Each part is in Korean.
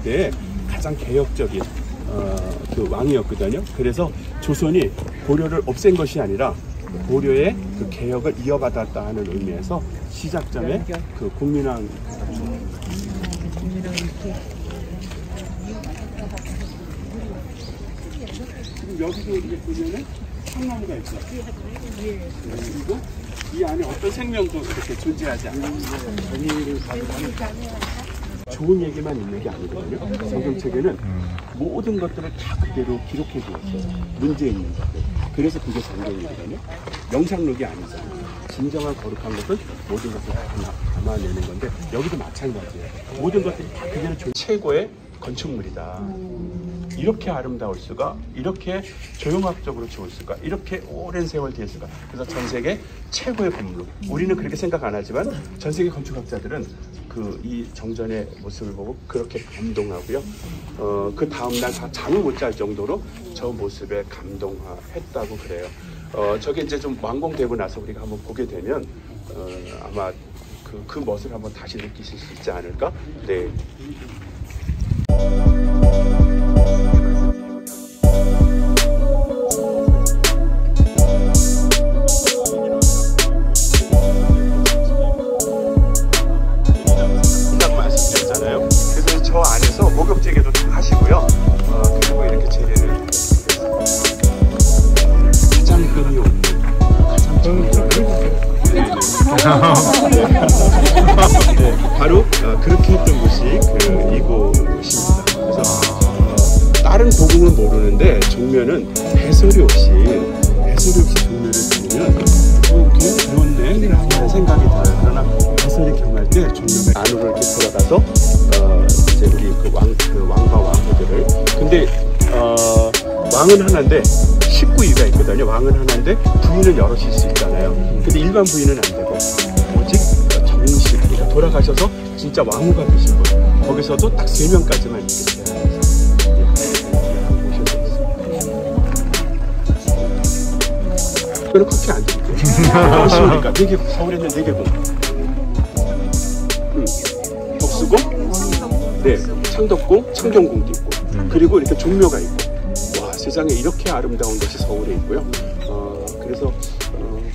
시대에 가장 개혁적인 그 왕이었거든요. 그래서 조선이 고려를 없앤 것이 아니라 고려의 그 개혁을 이어받았다 하는 의미에서 시작점에 그 국민왕 지금 여기도 이렇게 보면은 참나무가 있어요. 그리고 이 안에 어떤 생명도 이렇게 존재하지 않아요. 좋은 얘기만 있는 게 아니거든요. 성경책에는 모든 것들을 다 그대로 기록해 주었어요. 문제 있는 것들. 그래서 그게 성경이거든요. 영상록이 아니잖아요. 진정한 거룩한 것은 모든 것을 다 담아내는 건데 여기도 마찬가지예요. 모든 것들이 다 그대로 최고의 건축물이다. 이렇게 아름다울 수가, 이렇게 조형학적으로 좋을 수가, 이렇게 오랜 세월 뒤에 수가. 그래서 전 세계 최고의 건물. 우리는 그렇게 생각 안 하지만 전 세계 건축학자들은 이 정전의 모습을 보고 그렇게 감동하고요. 그 다음날 다 잠을 못 잘 정도로 저 모습에 감동했다고 그래요. 저게 이제 좀 완공되고 나서 우리가 한번 보게 되면 아마 그 멋을 한번 다시 느끼실 수 있지 않을까? 네. 저 안에서 목욕제개도 다 하시고요. 그리고 이렇게 재래를 가장 끈이 없는 가장 네, 바로 그렇게 했던 곳이 이곳입니다. 그래서 다른 복음은 모르는데 종묘는 해설이 없이 종묘를 들으면 그렇네 라는 생각이 들어요. 그러나 해설이 경할 때 종묘가 안으로 이렇게 들어가서 이제 우리 그 왕과 왕후들을 근데 왕은 하나인데 식구위가 있거든요. 왕은 하나인데 부인은 여럿일 수 있잖아요. 근데 일반 부인은 안 되고 오직 정식 그러니까 돌아가셔서 진짜 왕후가 되신 분 거기서도 딱 3명까지만 이렇게 그럼 커피 안 드릴게요. 무엇입니까? 4개국 서울에는 4개국 덕수궁 네, 창덕궁, 창경궁도 있고 그리고 이렇게 종묘가 있고 와 세상에 이렇게 아름다운 것이 서울에 있고요. 그래서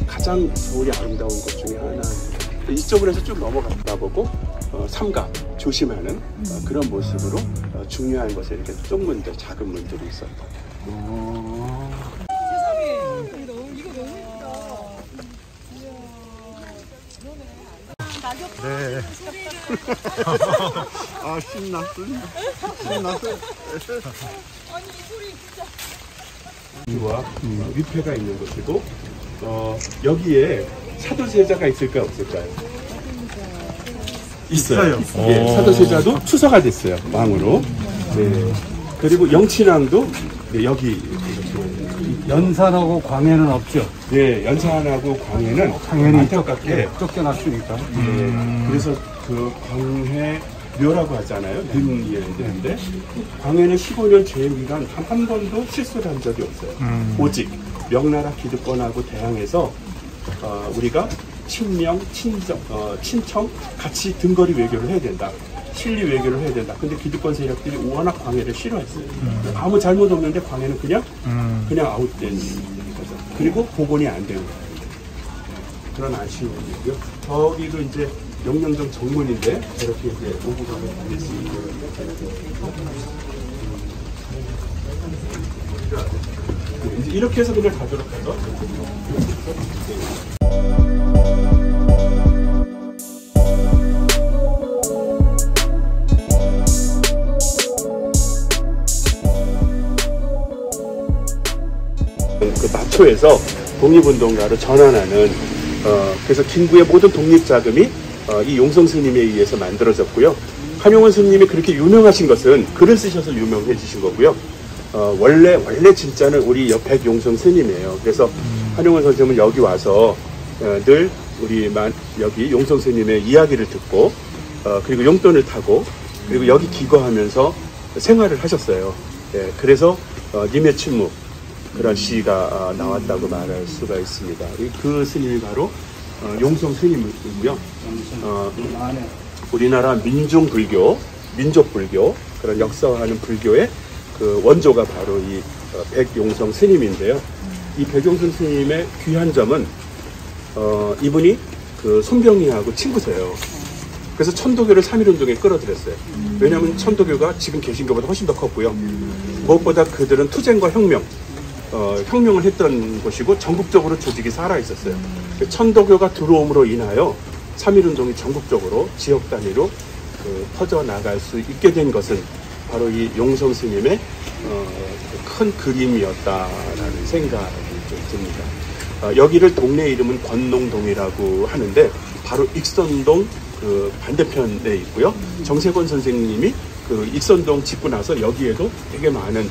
가장 서울이 아름다운 것 중에 하나 이쪽으로 해서 쭉 넘어갔다 보고 삼각 조심하는 그런 모습으로 중요한 것에 이렇게 쪽문들 작은 문들이 있었다. 네. 아 신났어. 아니 이 소리 진짜. 위와 위패가 있는 곳이고 여기에 사도세자가 있을까요 없을까요? 있어요. 예, 사도세자도 추서가 됐어요 왕으로. 네. 그리고 영친왕도 네, 여기 연산하고 광해는 없죠. 네, 연산하고 광해는 당연히 안타깝게 쫓겨났으니까. 그래서 그 광해 묘라고 하잖아요. 능이었는데 광해는 15년 재임기간 한 번도 실수를 한 적이 없어요. 오직 명나라 기득권하고 대항해서 우리가 친명, 친청 같이 등거리 외교를 해야 된다. 실리 외교를 해야 된다. 근데 기득권 세력들이 워낙 광해를 싫어했어요. 아무 잘못 없는데 광해는 그냥 아웃된 거죠. 그리고 복원이 안 되는 거예요. 그런 아쉬움이고요. 저기도 이제 영령정 정문인데 이렇게 이제 오고 가면 다닐 수 있는 이제 이렇게 해서 그냥 가도록 하죠. 그 마초에서 독립운동가로 전환하는 그래서 김구의 모든 독립자금이 이 용성 스님에 의해서 만들어졌고요. 한용운 스님이 그렇게 유명하신 것은 글을 쓰셔서 유명해지신 거고요. 원래 진짜는 우리 옆에 용성 스님이에요. 그래서 한용운 선생님은 여기 와서 늘 우리 여기 용성 스님의 이야기를 듣고 그리고 용돈을 타고 그리고 여기 기거하면서 생활을 하셨어요. 예, 그래서 님의 침묵 그런 시가 나왔다고 말할 수가 있습니다. 그 스님이 바로 용성 스님이고요. 우리나라 민족불교 그런 역사화하는 불교의 그 원조가 바로 이 백용성 스님인데요. 이 백용성 스님의 귀한 점은 이분이 그 손병희하고 친구세요. 그래서 천도교를 3.1운동에 끌어들였어요. 왜냐하면 천도교가 지금 계신 것보다 훨씬 더 컸고요. 무엇보다 그들은 투쟁과 혁명, 혁명을 했던 곳이고 전국적으로 조직이 살아있었어요. 천도교가 들어옴으로 인하여 3.1운동이 전국적으로 지역 단위로 퍼져나갈 수 있게 된 것은 바로 이 용성 스님의 큰 그림이었다라는 생각이 좀 듭니다. 여기를 동네 이름은 권농동이라고 하는데 바로 익선동 그 반대편에 있고요. 정세권 선생님이 그 익선동 짓고 나서 여기에도 되게 많은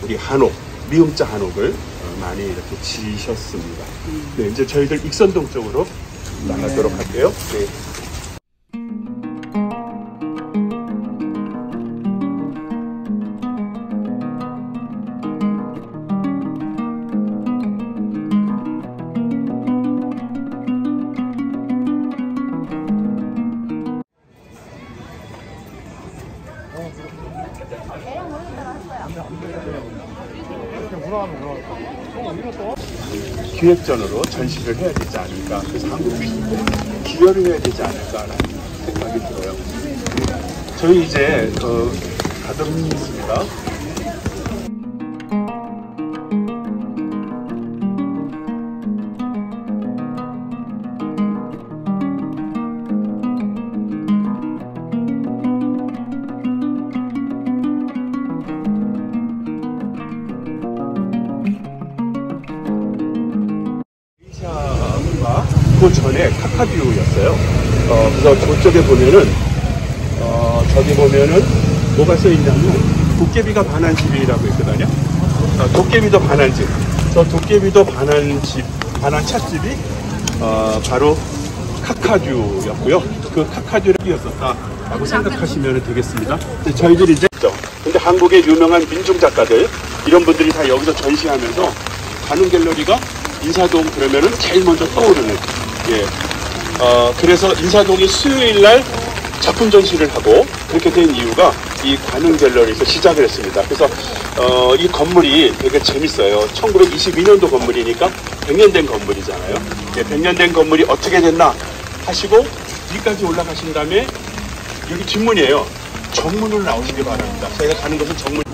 우리 한옥, 미음자 한옥을 많이 이렇게 지으셨습니다. 네, 이제 저희들 익선동 쪽으로 나가도록 할게요. 네. 기획전으로 전시를 해야 되지 않을까. 그래서 한국 피부에 기여를 해야 되지 않을까라는 생각이 들어요. 저희 이제 가도록 하겠습니다. 그 전에 카카듀였어요. 그래서 저쪽에 보면은 저기 보면은 뭐가 써 있냐면 도깨비가 반한 집이라고 있거든요. 도깨비도 반한 집. 저 도깨비도 반한 집, 반한 찻집이 바로 카카듀였고요. 그 카카듀를 끼었었다라고 생각하시면 되겠습니다. 저희들이 이제 근데 한국의 유명한 민중 작가들 이런 분들이 다 여기서 전시하면서 가는 갤러리가 인사동 그러면은 제일 먼저 떠오르는. 예. 그래서 인사동이 수요일 날 작품 전시를 하고 그렇게 된 이유가 이 관흥 갤러리에서 시작을 했습니다. 그래서 이 건물이 되게 재밌어요. 1922년도 건물이니까 100년 된 건물이잖아요. 예, 100년 된 건물이 어떻게 됐나 하시고 위까지 올라가신 다음에 여기 뒷문이에요. 정문으로 나오시기 바랍니다. 저희가 가는 것은 정문.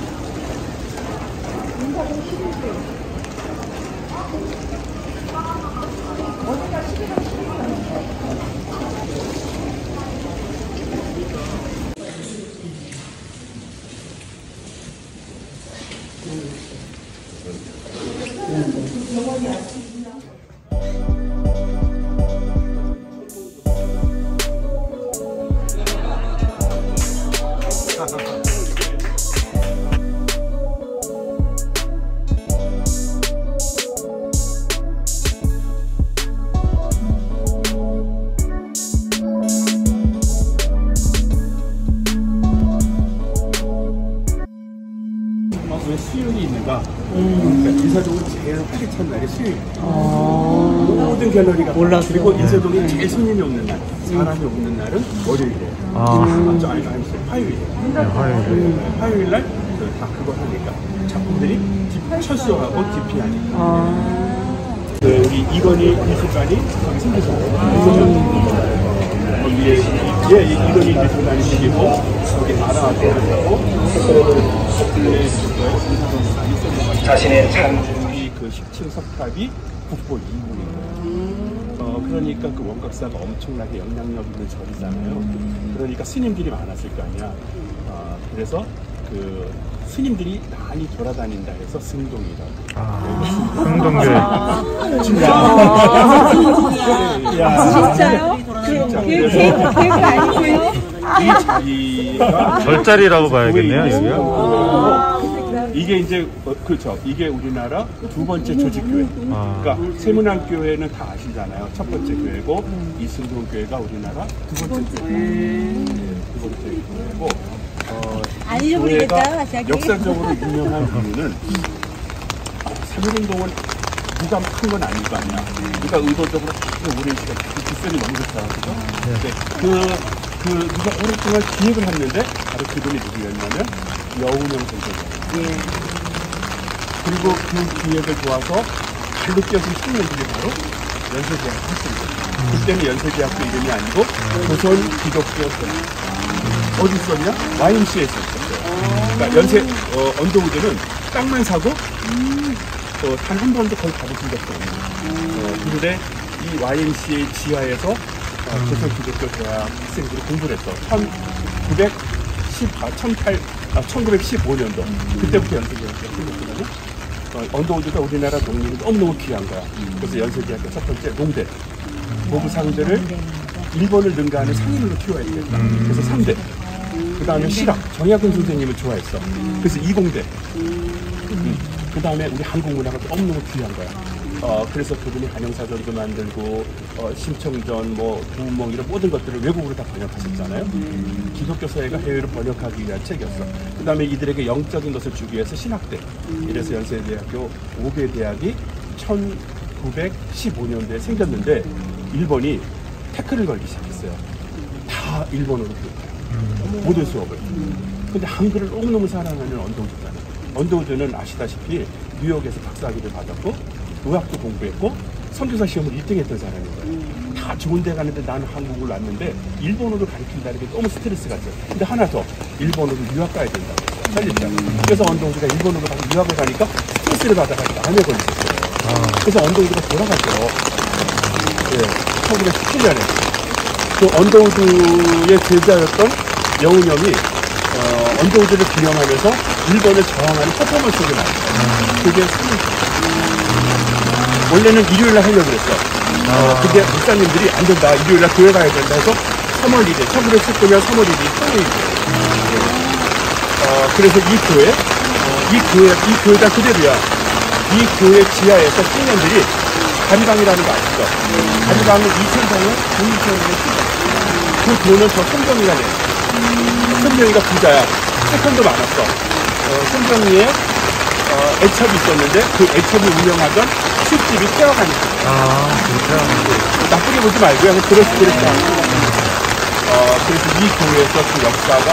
왜 수요일이 있는가? 그러니까 인사동은 제일 활기찬 날이 수요일입니다. 모든 갤러리가 몰랐어요. 그리고 인사동이 제일 손님이 없는 날, 사람이 없는 날은 월요일이에요. 화요일이에요. 화요일 날 다 그거 하니까 작품들이 철수하고 DP하니까. 네, 우리 이건희 미술관이 여기 생기셨어요. 거기에 이건희 미술관이 생기고 거기 아라하고 자신의 우리 그 10층 석탑이 국보 2호예요. 그러니까 그 원각사가 엄청나게 영향력 있는 절이잖아요. 그러니까 스님들이 많았을 거 아니야. 그래서 그 스님들이 많이 돌아다닌다 해서 승동이라고. 승동교회. 진짜요? 계획 아니고요? 이 자리가 절자리라고 봐야겠네요, 여기가. 이게 이제 그렇죠. 이게 우리나라 두 번째 조직교회. 그러니까 세문안교회는 다 아시잖아요. 첫 번째 교회고 이승동교회가 우리나라 두 번째 교회. 두 번째 교회고. 안 잊어버리겠다. 역사적으로 유명한 이유는 3.1운동은 누가 큰 건 아닐 거 아니야. 그러니까 의도적으로 되게 오랜 시간 뒷선이 너무 좋다. 그죠? 그 누가 오랫동안 기획을 했는데 바로 그분이 누구였냐면 여운형 선생님. 그리고 그 기획을 도와서 발로 뛰어서 10년 뒤에 바로 연세대학교 했습니다. 그때는 연세대학교 이름이 아니고 조선 기독교 어디 있었냐? YMCA에 있었어요. 그러니까 언더우드는 땅만 사고 단 한 번도 거의 가보신 적도 없는. 그런데 이 YMCA 지하에서 조선 기독교 대학 학생들이 공부를 했어. 1915년도 그때부터 연세대학교가 생겼거든요. 언더우드가 우리나라 농민이 너무너무 귀한 거야. 그래서 연세대학교 첫 번째 농대 보부상대를 일본을 능가하는 상인으로 키워야 돼. 그래서 3대. 그 다음에 실학 정약근 선생님을 좋아했어. 그래서 2공대. 그 다음에 우리 한국 문화가 너무너무 귀한 거야. 그래서 그분이 한영사전도 만들고 심청전, 부흥몽 이런 모든 것들을 외국으로 다 번역하셨잖아요. 기독교 서예가 해외로 번역하기 위한 책이었어. 그 다음에 이들에게 영적인 것을 주기 위해서 신학대. 이래서 연세대학교 5개 대학이 1915년도에 생겼는데 일본이 태클을 걸기 시작했어요. 다 일본어로 교육해요. 모든 수업을. 근데 한글을 너무너무 사랑하는 언더우드잖아요. 언더우드는 아시다시피 뉴욕에서 박사학위를 받았고 의학도 공부했고 선교사 시험을 1등 했던 사람인 거예요. 다 좋은 데 가는데 나는 한국을 왔는데 일본어를 가르친다는 게 너무 스트레스가 있어요. 근데 하나 더 일본어로 유학 가야 된다고 했어요. 살렸잖아요. 그래서 언더우드가 일본어로 가서 유학을 가니까 스트레스를 받아가지고 암에 걸렸었어요. 그래서 언더우드가 돌아갔죠. 1917년에 그 언더우드의 제자였던 여운형이 언더우드를 기념하면서 일본을 저항하는 퍼포먼스를 나왔어요. 그게 3일. 원래는 일요일날 하려고 그랬어. 근데 목사님들이 안 된다. 일요일날 교회 가야 된다 해서 3월 1일, 1919년 3월 1일 토요일이에요. 그래서 이 교회가 그대로야. 이 교회 지하에서 청년들이 다리방이라는 거 아시죠? 다리방은 2,000장에 9,000원에 그 돈은 저 손병이가 내. 손병이가 부자야. 세컨도 많았어. 손병이의 애첩이 있었는데 그 애첩이 운영하던 술집이 폐허가니까. 나쁘게 보지 말고요. 그렇게 하고. 그래서 이 교회에서 그 역사가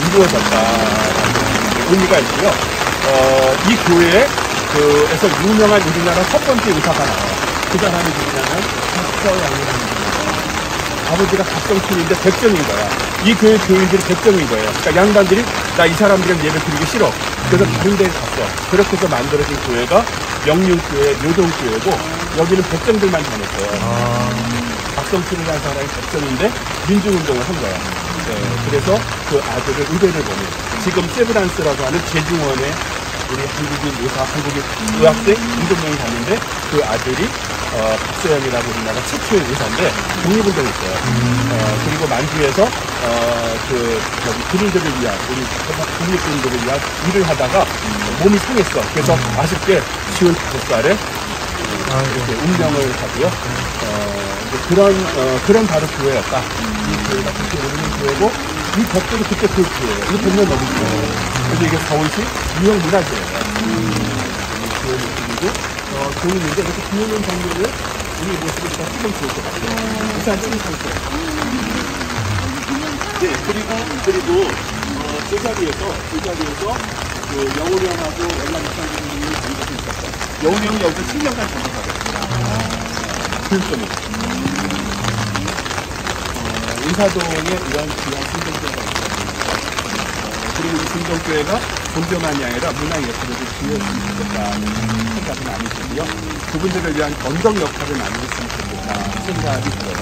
이루어졌다라는 의미가 있고요. 이 교회에서 유명한 우리나라 첫 번째 의사가 나와요. 그 사람이 누구냐면 박서양이라는 분이에요. 아버지가 박성춘인데 백정인 거야. 이 교회 교인들이 백정인 거예요. 그러니까 양반들이 나 이 사람들이랑 예배 드리기 싫어. 그래서 다른 데에 갔어. 그렇게 해서 만들어진 교회가 명륜교회, 묘동교회고 여기는 백정들만 다녔어요. 박성춘이라는 사람이 백정인데 민중운동을 한 거야. 그래서 그 아들을 의대를 보내. 지금 세브란스라고 하는 제중원에 우리 한국인 의사, 한국인 의학생 7명이 갔는데 그 아들이 박서연이라고 우리나라 최초의 의사인데 독립운동을 했어요. 그리고 만주에서 군인들을 위한 우리 독립군들을 위한 일을 하다가 몸이 상했어. 그래서 아쉽게 55살에 이렇게 운명을 하고요. 그런 바로 교회였다. 이 교회가 그렇게 오르는 교회고 이 벽돌이 그때 그 교회예요. 이 100년 넘은 교회예요. 그래서 이게 서울시 유형 문화재예요. 교회 모습이고 교인인데 이렇게 비오는 장면을 우리 모습을 다 찍으면 좋을 것 같아요. 우산 찍은 상태. 네, 그리고 제자리에서 그 영훈형하고 연락이 선생님이 전적이 있었어요. 영훈형이 여기서 7년간 전적하고 교육점이 인사동에 이런 귀한 순정교회가 있어요. 그리고 이 순정교회가 종교만이 아니라 문화예술에도 기여했으면 좋겠다는 생각은 아니시고요. 그분들을 위한 언덕 역할을 나누었으면 좋겠다 생각이 들어요.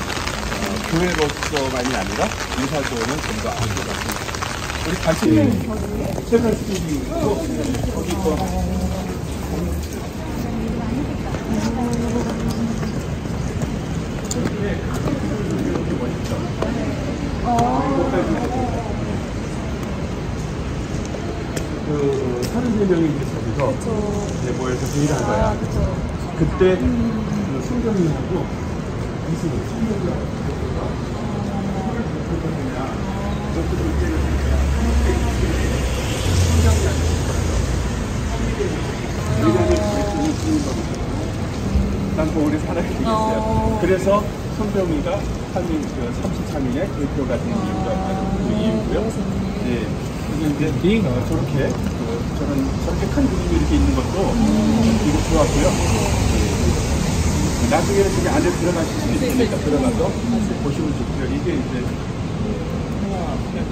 교회로서만이 아니라 인사동은 좀 더 아는 것 같습니다. 우리 같이 세브란스 스튜디오 거기 그 33명이 이제 저기서 이제 모여서 회의를 한 거야. 그때 그 순경이하고 이승우 난 또 우리 살아있게 됐어요. 그래서 손병희가 33인의 대표가 된 이유가 바로 그 이유고요. 예, 그래서 이제 저렇게 저렇게 큰 그림이 이렇게 있는 것도 되게 좋았고요. 예, 나중에는 저기 안에 들어가실 수 있으니까 들어가서 보시면 좋고요. 이게 이제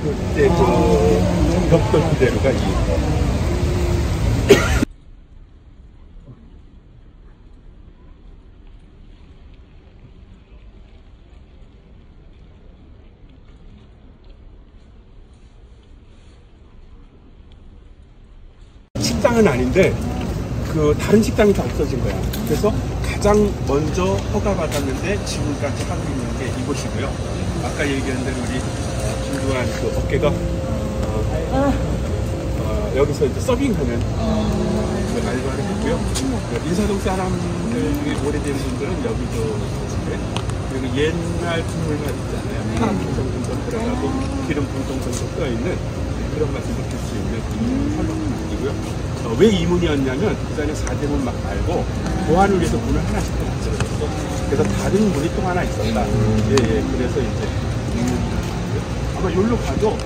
그때 그 벽돌 그대로가 이 식당은 아닌데 그 다른 식당이 다 없어진 거야. 그래서 가장 먼저 허가받았는데 지금까지 하고 있는 게 이곳이고요. 아까 얘기한 대로 우리 김두한 그 업계가 여기서 이제 서빙하는 그 알바를 했고요. 그 인사동 사람들 중에 오래된 분들은 여기도 그리고 옛날 국물맛 있잖아요. 파란 동동동 들어가고 기름 동동동 떠있는 그런 맛을 느낄 수 있는 살롱이고요. 왜 이 문이었냐면 그 전에 4대문 막 말고 보안을 위해서 문을 하나씩 더 만들어줬어. 그래서 다른 문이 또 하나 있었다. 그래서 이제 이 문이 나왔고요. 아마 여기로 가도